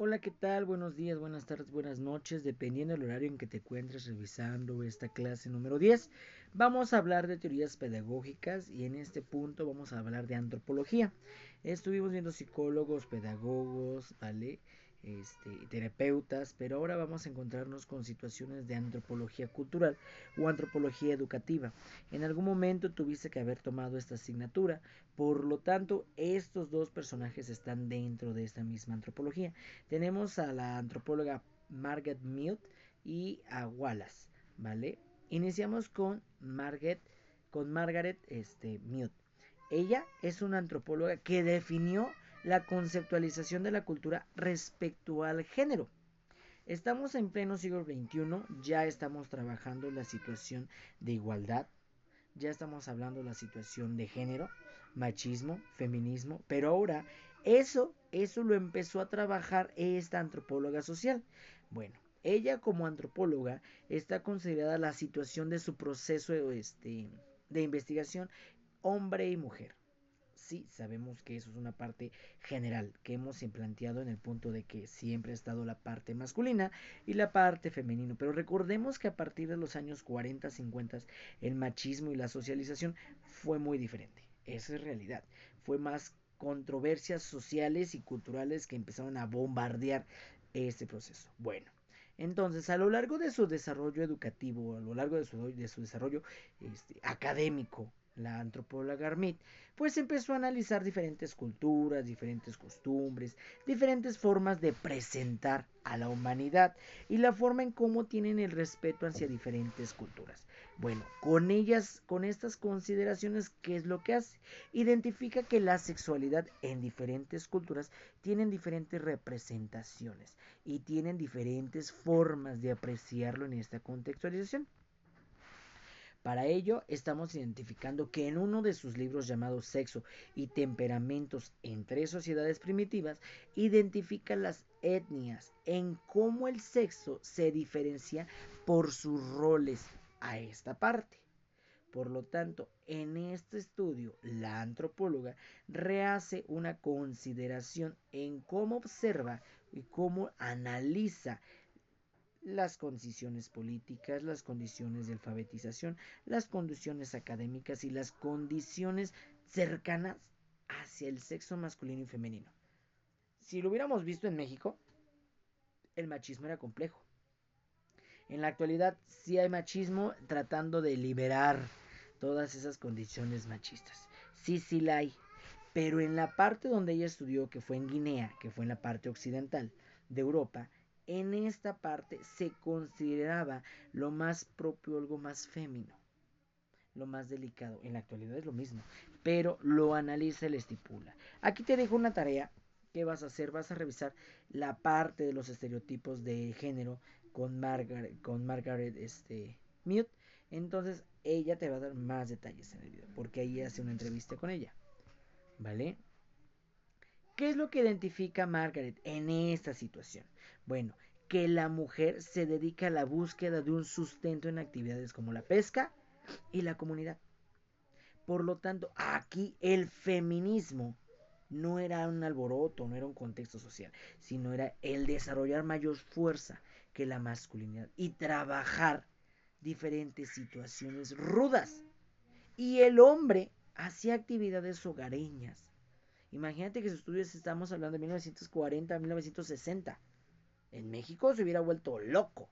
Hola, ¿qué tal? Buenos días, buenas tardes, buenas noches, dependiendo del horario en que te encuentres revisando esta clase número 10. Vamos a hablar de teorías pedagógicas y en este punto vamos a hablar de antropología. Estuvimos viendo psicólogos, pedagogos, ¿vale? Terapeutas, pero ahora vamos a encontrarnos con situaciones de antropología cultural o antropología educativa. En algún momento tuviste que haber tomado esta asignatura, por lo tanto, estos dos personajes están dentro de esta misma antropología. Tenemos a la antropóloga Margaret Mead y a Wallace, ¿vale? Iniciamos con Margaret Mead. Ella es una antropóloga que definió la conceptualización de la cultura respecto al género. Estamos en pleno siglo XXI, ya estamos trabajando la situación de igualdad, ya estamos hablando de la situación de género, machismo, feminismo, pero ahora eso lo empezó a trabajar esta antropóloga social. Bueno, ella como antropóloga está considerada la situación de su proceso de investigación hombre y mujer. Sí, sabemos que eso es una parte general que hemos implanteado en el punto de que siempre ha estado la parte masculina y la parte femenina, pero recordemos que a partir de los años 40, 50 el machismo y la socialización fue muy diferente. Esa es realidad. Fue más controversias sociales y culturales que empezaron a bombardear este proceso. Bueno, entonces, a lo largo de su desarrollo educativo, a lo largo de su desarrollo académico, la antropóloga Garmit, pues empezó a analizar diferentes culturas, diferentes costumbres, diferentes formas de presentar a la humanidad y la forma en cómo tienen el respeto hacia diferentes culturas. Bueno, con estas consideraciones, ¿qué es lo que hace? Identifica que la sexualidad en diferentes culturas tienen diferentes representaciones y tienen diferentes formas de apreciarlo en esta contextualización. Para ello, estamos identificando que en uno de sus libros llamado Sexo y Temperamentos en tres sociedades primitivas, identifica las etnias en cómo el sexo se diferencia por sus roles a esta parte. Por lo tanto, en este estudio, la antropóloga rehace una consideración en cómo observa y cómo analiza las condiciones políticas, las condiciones de alfabetización, las condiciones académicas y las condiciones cercanas hacia el sexo masculino y femenino. Si lo hubiéramos visto en México, el machismo era complejo. En la actualidad sí hay machismo tratando de liberar todas esas condiciones machistas. Sí, sí la hay. Pero en la parte donde ella estudió, que fue en Guinea, que fue en la parte occidental de Europa, en esta parte se consideraba lo más propio, algo más fémino, lo más delicado. En la actualidad es lo mismo, pero lo analiza y le estipula. Aquí te dejo una tarea que vas a hacer, vas a revisar la parte de los estereotipos de género con Margaret Mead. Entonces ella te va a dar más detalles en el video, porque ahí hace una entrevista con ella, ¿vale? ¿Qué es lo que identifica Margaret en esta situación? Bueno, que la mujer se dedica a la búsqueda de un sustento en actividades como la pesca y la comunidad. Por lo tanto, aquí el feminismo no era un alboroto, no era un contexto social, sino era el desarrollar mayor fuerza que la masculinidad y trabajar diferentes situaciones rudas. Y el hombre hacía actividades hogareñas. Imagínate que sus estudios estamos hablando de 1940 a 1960. En México se hubiera vuelto loco.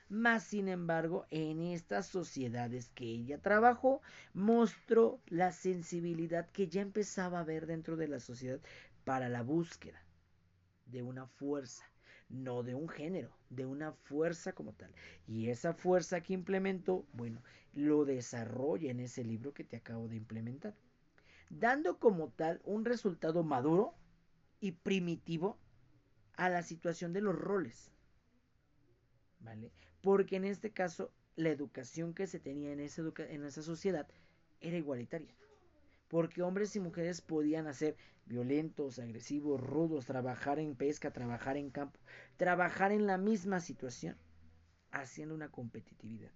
Más sin embargo, en estas sociedades que ella trabajó, mostró la sensibilidad que ya empezaba a ver dentro de la sociedad para la búsqueda de una fuerza, no de un género, de una fuerza como tal. Y esa fuerza que implementó, bueno, lo desarrolla en ese libro que te acabo de implementar, dando como tal un resultado maduro y primitivo a la situación de los roles, ¿vale? Porque en este caso la educación que se tenía en esa sociedad era igualitaria. Porque hombres y mujeres podían hacer violentos, agresivos, rudos, trabajar en pesca, trabajar en campo, trabajar en la misma situación, haciendo una competitividad.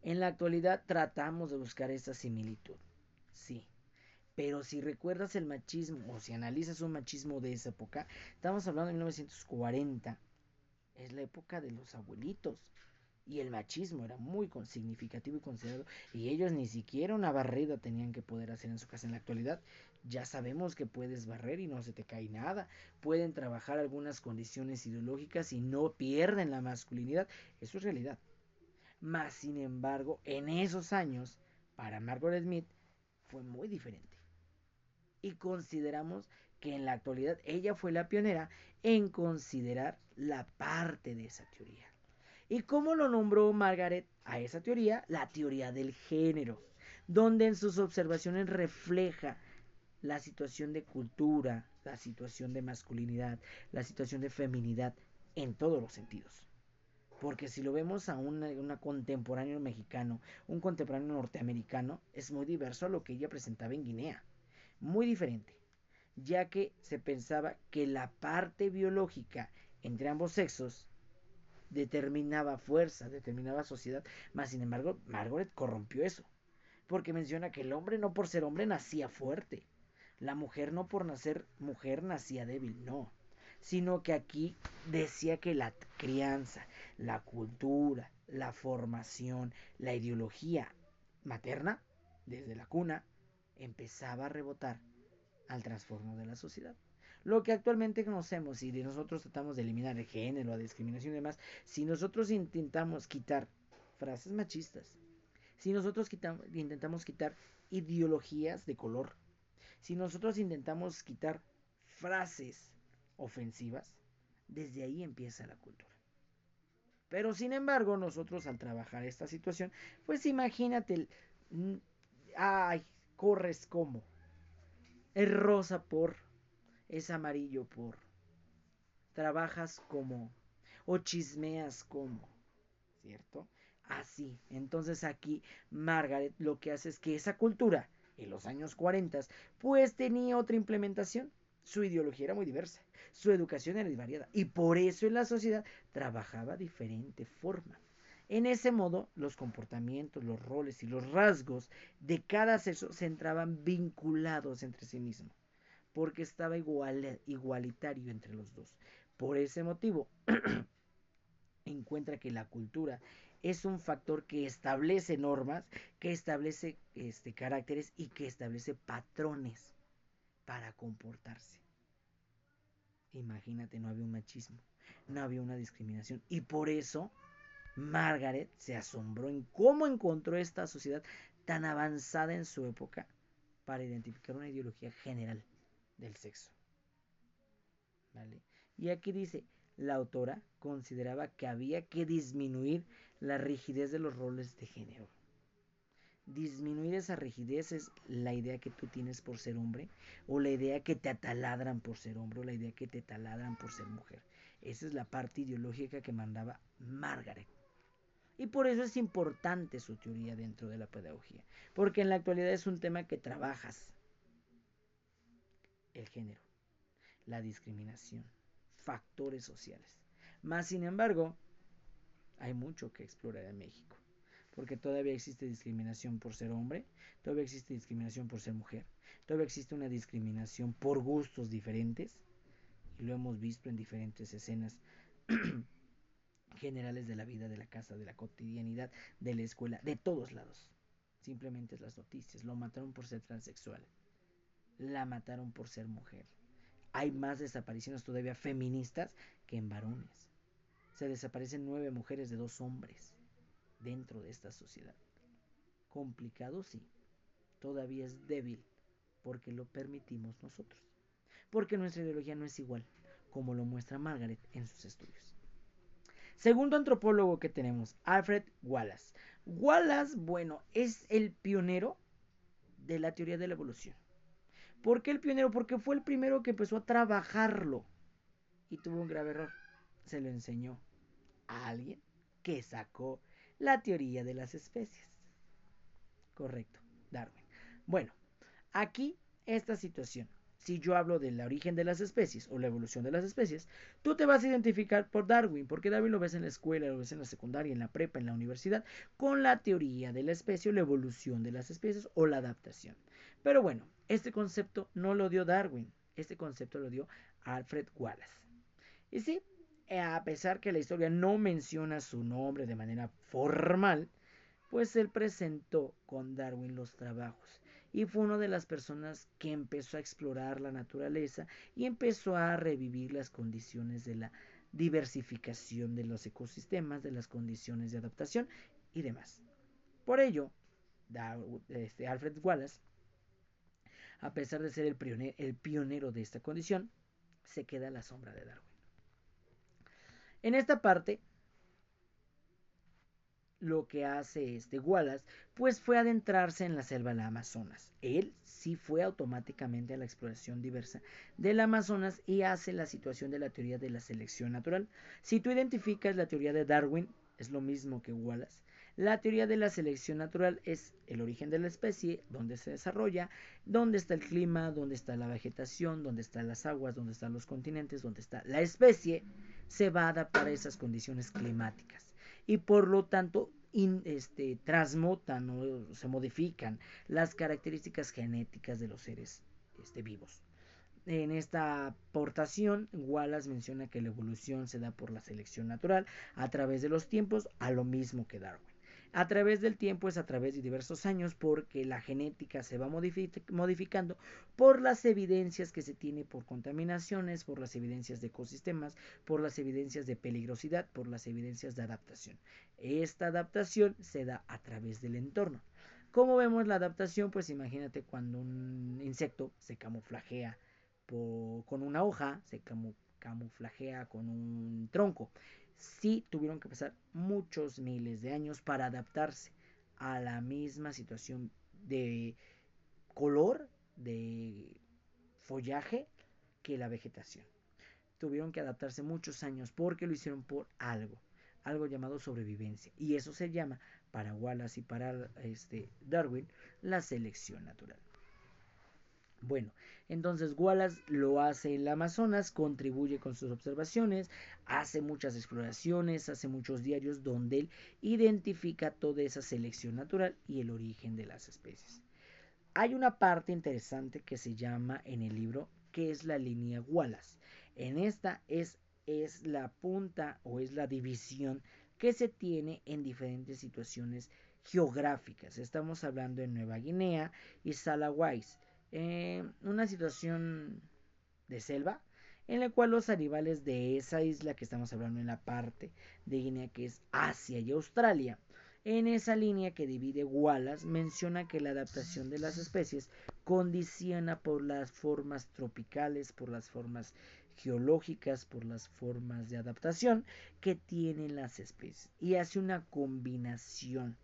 En la actualidad tratamos de buscar esa similitud, sí, Pero si recuerdas el machismo o si analizas un machismo de esa época, estamos hablando de 1940, es la época de los abuelitos. Y el machismo era muy significativo y considerado. Y ellos ni siquiera una barrida tenían que poder hacer en su casa. En la actualidad ya sabemos que puedes barrer y no se te cae nada. Pueden trabajar algunas condiciones ideológicas y no pierden la masculinidad. Eso es realidad. Más sin embargo, en esos años, para Margaret Smith fue muy diferente. Y consideramos que en la actualidad ella fue la pionera en considerar la parte de esa teoría. ¿Y cómo lo nombró Margaret a esa teoría? La teoría del género, donde en sus observaciones refleja la situación de cultura, la situación de masculinidad, la situación de feminidad en todos los sentidos. Porque si lo vemos a una contemporáneo mexicano, un contemporáneo norteamericano, es muy diverso a lo que ella presentaba en Guinea. Muy diferente, ya que se pensaba que la parte biológica entre ambos sexos determinaba fuerza, determinaba sociedad, más sin embargo Margaret corrompió eso, porque menciona que el hombre no por ser hombre nacía fuerte, la mujer no por nacer mujer nacía débil, no, sino que aquí decía que la crianza, la cultura, la formación, la ideología materna, desde la cuna, empezaba a rebotar al transformo de la sociedad. Lo que actualmente conocemos y de nosotros tratamos de eliminar el género, la discriminación y demás, si nosotros intentamos quitar frases machistas, si nosotros intentamos quitar ideologías de color, si nosotros intentamos quitar frases ofensivas, desde ahí empieza la cultura. Pero sin embargo, nosotros al trabajar esta situación, pues imagínate, ay, corres como, es rosa por, es amarillo por, trabajas como, o chismeas como, ¿cierto? Así. Entonces aquí Margaret lo que hace es que esa cultura en los años 40 pues tenía otra implementación. Su ideología era muy diversa, su educación era variada y por eso en la sociedad trabajaba de diferente forma. En ese modo, los comportamientos, los roles y los rasgos de cada sexo se entraban vinculados entre sí mismos porque estaba igualitario entre los dos. Por ese motivo, encuentra que la cultura es un factor que establece normas, que establece caracteres y que establece patrones para comportarse. Imagínate, no había un machismo, no había una discriminación y por eso Margaret se asombró en cómo encontró esta sociedad tan avanzada en su época para identificar una ideología general del sexo. ¿Vale? Y aquí dice, la autora consideraba que había que disminuir la rigidez de los roles de género. Disminuir esa rigidez es la idea que tú tienes por ser hombre, o la idea que te ataladran por ser hombre, o la idea que te taladran por ser mujer. Esa es la parte ideológica que mandaba Margaret. Y por eso es importante su teoría dentro de la pedagogía, porque en la actualidad es un tema que trabajas. El género, la discriminación, factores sociales. Más sin embargo, hay mucho que explorar en México, porque todavía existe discriminación por ser hombre, todavía existe discriminación por ser mujer, todavía existe una discriminación por gustos diferentes, y lo hemos visto en diferentes escenas generales de la vida, de la casa, de la cotidianidad, de la escuela, de todos lados. Simplemente es las noticias, lo mataron por ser transexual, la mataron por ser mujer. Hay más desapariciones todavía feministas que en varones. Se desaparecen 9 mujeres de 2 hombres dentro de esta sociedad. Complicado, sí. Todavía es débil porque lo permitimos nosotros. Porque nuestra ideología no es igual, como lo muestra Margaret en sus estudios. Segundo antropólogo que tenemos, Alfred Wallace. Wallace, bueno, es el pionero de la teoría de la evolución. ¿Por qué el pionero? Porque fue el primero que empezó a trabajarlo y tuvo un grave error. Se lo enseñó a alguien que sacó la teoría de las especies. Correcto, Darwin. Bueno, aquí esta situación. Si yo hablo del origen de las especies o la evolución de las especies, tú te vas a identificar por Darwin, porque Darwin lo ves en la escuela, lo ves en la secundaria, en la prepa, en la universidad, con la teoría de la especie o la evolución de las especies o la adaptación. Pero bueno, Este concepto no lo dio Darwin, este concepto lo dio Alfred Wallace. Y sí, a pesar que la historia no menciona su nombre de manera formal, pues él presentó con Darwin los trabajos y fue una de las personas que empezó a explorar la naturaleza y empezó a revivir las condiciones de la diversificación de los ecosistemas, de las condiciones de adaptación y demás. Por ello, Alfred Wallace, a pesar de ser el pionero de esta condición, se queda a la sombra de Darwin. En esta parte, lo que hace Wallace, pues fue adentrarse en la selva del Amazonas. Él sí fue automáticamente a la exploración diversa del Amazonas y hace la situación de la teoría de la selección natural. Si tú identificas la teoría de Darwin, es lo mismo que Wallace. La teoría de la selección natural es el origen de la especie, dónde se desarrolla, dónde está el clima, dónde está la vegetación, dónde están las aguas, dónde están los continentes, dónde está la especie, se va a adaptar a esas condiciones climáticas. Y por lo tanto transmutan o se modifican las características genéticas de los seres vivos. En esta aportación, Wallace menciona que la evolución se da por la selección natural a través de los tiempos, a lo mismo que Darwin. A través del tiempo es a través de diversos años porque la genética se va modificando por las evidencias que se tiene por contaminaciones, por las evidencias de ecosistemas, por las evidencias de peligrosidad, por las evidencias de adaptación. Esta adaptación se da a través del entorno. ¿Cómo vemos la adaptación? Pues imagínate cuando un insecto se camuflajea con una hoja, se camuflajea con un tronco. Sí tuvieron que pasar muchos miles de años para adaptarse a la misma situación de color, de follaje que la vegetación. Tuvieron que adaptarse muchos años porque lo hicieron por algo llamado sobrevivencia. Y eso se llama, para Wallace y para Darwin, la selección natural. Bueno, entonces Wallace lo hace en el Amazonas, contribuye con sus observaciones, hace muchas exploraciones, hace muchos diarios donde él identifica toda esa selección natural y el origen de las especies. Hay una parte interesante que se llama en el libro, que es la línea Wallace. En esta es la punta o es la división que se tiene en diferentes situaciones geográficas. Estamos hablando de Nueva Guinea y Salawais. Una situación de selva en la cual los animales de esa isla que estamos hablando en la parte de Guinea, que es Asia y Australia, en esa línea que divide Wallace menciona que la adaptación de las especies condiciona por las formas tropicales, por las formas geológicas, por las formas de adaptación que tienen las especies y hace una combinación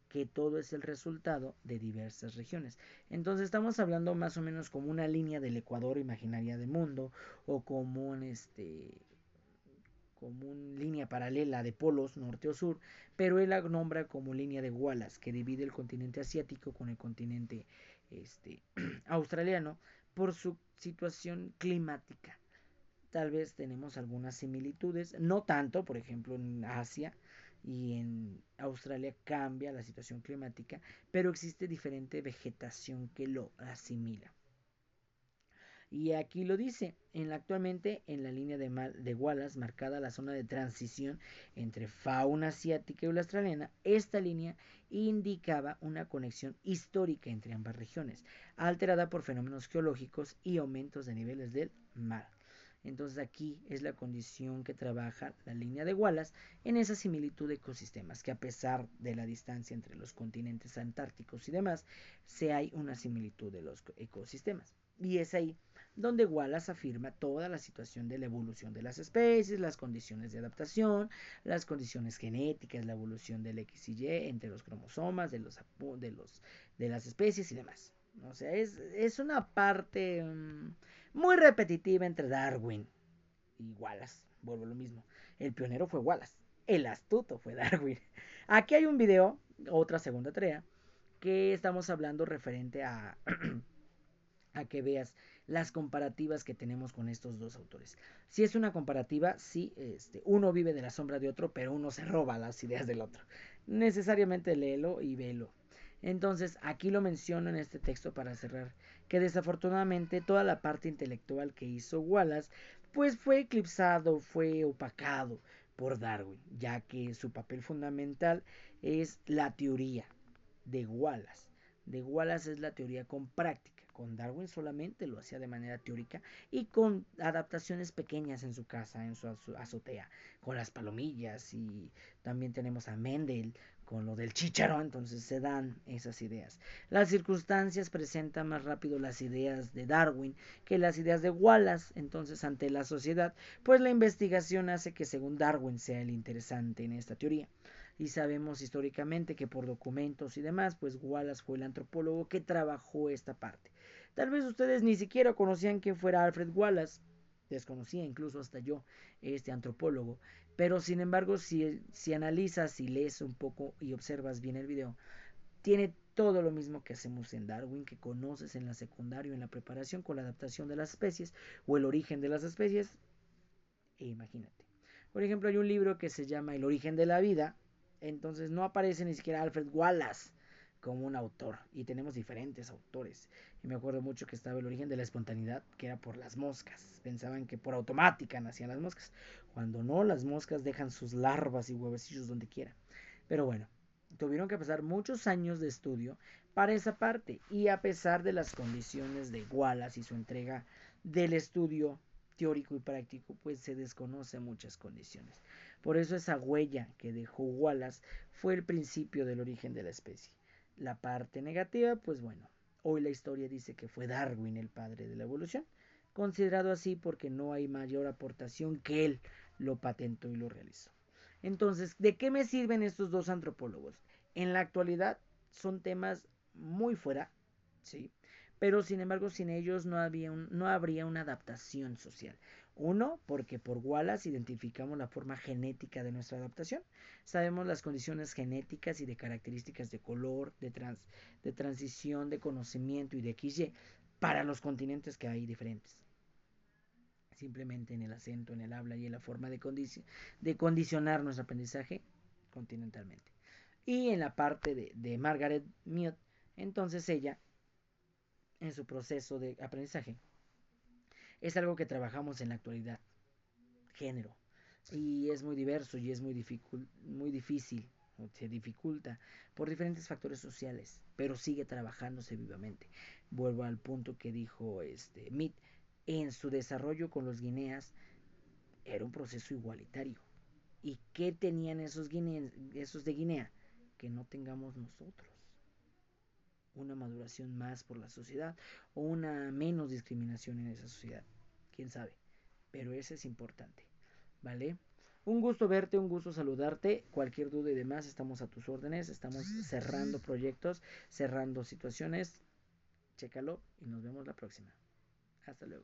que todo es el resultado de diversas regiones. Entonces estamos hablando más o menos como una línea del Ecuador imaginaria del mundo o como una línea paralela de polos norte o sur, pero él la nombra como línea de Wallace que divide el continente asiático con el continente australiano por su situación climática. Tal vez tenemos algunas similitudes, no tanto, por ejemplo, en Asia y en Australia cambia la situación climática, pero existe diferente vegetación que lo asimila. Y aquí lo dice, actualmente en la línea de Wallace, marcada la zona de transición entre fauna asiática y la australiana, esta línea indicaba una conexión histórica entre ambas regiones, alterada por fenómenos geológicos y aumentos de niveles del mar. Entonces aquí es la condición que trabaja la línea de Wallace en esa similitud de ecosistemas, que a pesar de la distancia entre los continentes antárticos y demás, se hay una similitud de los ecosistemas. Y es ahí donde Wallace afirma toda la situación de la evolución de las especies, las condiciones de adaptación, las condiciones genéticas, la evolución del X y Y entre los cromosomas de las especies y demás. O sea, es una parte muy repetitiva entre Darwin y Wallace. Vuelvo a lo mismo. El pionero fue Wallace. El astuto fue Darwin. Aquí hay un video, otra segunda tarea, que estamos hablando referente a, a que veas las comparativas que tenemos con estos dos autores. Si es una comparativa, sí, uno vive de la sombra de otro, pero uno se roba las ideas del otro. Necesariamente léelo y velo. Entonces, aquí lo menciono en este texto para cerrar, que desafortunadamente toda la parte intelectual que hizo Wallace, pues fue eclipsado, fue opacado por Darwin, ya que su papel fundamental es la teoría de Wallace. De Wallace es la teoría con práctica. Con Darwin solamente lo hacía de manera teórica y con adaptaciones pequeñas en su casa, en su azotea, con las palomillas, y también tenemos a Mendel con lo del chícharo. Entonces se dan esas ideas. Las circunstancias presentan más rápido las ideas de Darwin que las ideas de Wallace. Entonces, ante la sociedad, pues la investigación hace que según Darwin sea el interesante en esta teoría. Y sabemos históricamente que por documentos y demás, pues Wallace fue el antropólogo que trabajó esta parte. Tal vez ustedes ni siquiera conocían quién fuera Alfred Wallace, desconocía incluso hasta yo este antropólogo, pero sin embargo si analizas y lees un poco y observas bien el video, tiene todo lo mismo que hacemos en Darwin, que conoces en la secundaria, en la preparación con la adaptación de las especies o el origen de las especies. E imagínate. Por ejemplo, hay un libro que se llama El origen de la vida. Entonces no aparece ni siquiera Alfred Wallace como un autor. Y tenemos diferentes autores. Y me acuerdo mucho que estaba El origen de la espontaneidad, que era por las moscas. Pensaban que por automática nacían las moscas. Cuando no, las moscas dejan sus larvas y huevecillos donde quiera. Pero bueno, tuvieron que pasar muchos años de estudio para esa parte. Y a pesar de las condiciones de Wallace y su entrega del estudio teórico y práctico, pues se desconoce muchas condiciones. Por eso esa huella que dejó Wallace fue el principio del origen de la especie. La parte negativa, pues bueno, hoy la historia dice que fue Darwin el padre de la evolución, considerado así porque no hay mayor aportación que él lo patentó y lo realizó. Entonces, ¿de qué me sirven estos dos antropólogos? En la actualidad son temas muy fuera, ¿sí? Pero sin embargo, sin ellos no habría una adaptación social. Uno, porque por Wallace identificamos la forma genética de nuestra adaptación. Sabemos las condiciones genéticas y de características de color, de transición, de conocimiento y de XY para los continentes que hay diferentes. Simplemente en el acento, en el habla y en la forma de condicionar nuestro aprendizaje continentalmente. Y en la parte de Margaret Mead, entonces ella en su proceso de aprendizaje. Es algo que trabajamos en la actualidad, género, y es muy diverso y es muy difícil, se dificulta por diferentes factores sociales, pero sigue trabajándose vivamente. Vuelvo al punto que dijo Mead, en su desarrollo con los guineas era un proceso igualitario. ¿Y qué tenían esos de Guinea? Que no tengamos nosotros una maduración más por la sociedad o una menos discriminación en esa sociedad. Quién sabe, pero eso es importante, ¿vale? Un gusto verte, un gusto saludarte. Cualquier duda y demás, estamos a tus órdenes. Estamos cerrando proyectos, cerrando situaciones. Chécalo y nos vemos la próxima. Hasta luego.